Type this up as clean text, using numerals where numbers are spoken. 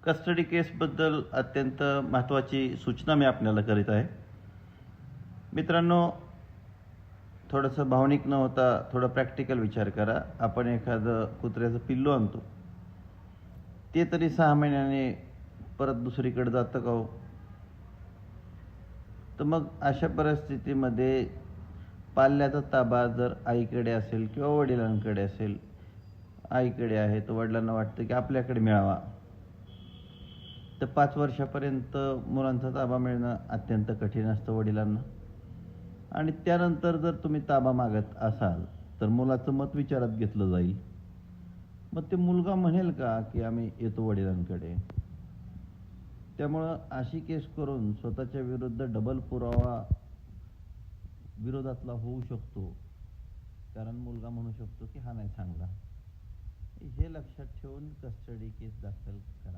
Custody केसबद्दल अत्यंत महत्त्वाची सूचना मी आपल्याला करीत आहे. मित्रांनो, थोडंसं भावनिक न होता थोडा प्रॅक्टिकल विचार करा. आपण एखादं कुत्र्याचं पिल्लू आणतो, ते तरी 6 महिन्याने परत दुसरीकडे जातं का हो? तर मग अशा परिस्थितीमध्ये पाल्याचा ताबा जर आईकडे असेल किंवा वडिलांकडे असेल, आईकडे आहे तर वडिलांना वाटतं की आपल्याकडे मिळावा. तर 5 वर्षापर्यंत मुलांचा ताबा मिळणं अत्यंत कठीण असतं वडिलांना. आणि त्यानंतर जर तुम्ही ताबा मागत असाल तर मुलाचं मत विचारात घेतलं जाईल. मग ते मुलगा म्हणेल का की आम्ही येतो वडिलांकडे? त्यामुळं अशी केस करून स्वतःच्या विरुद्ध डबल पुरावा विरोधातला होऊ शकतो. कारण मुलगा म्हणू शकतो की हा नाही चांगला. हे लक्षात ठेवून कस्टडी केस दाखल करा.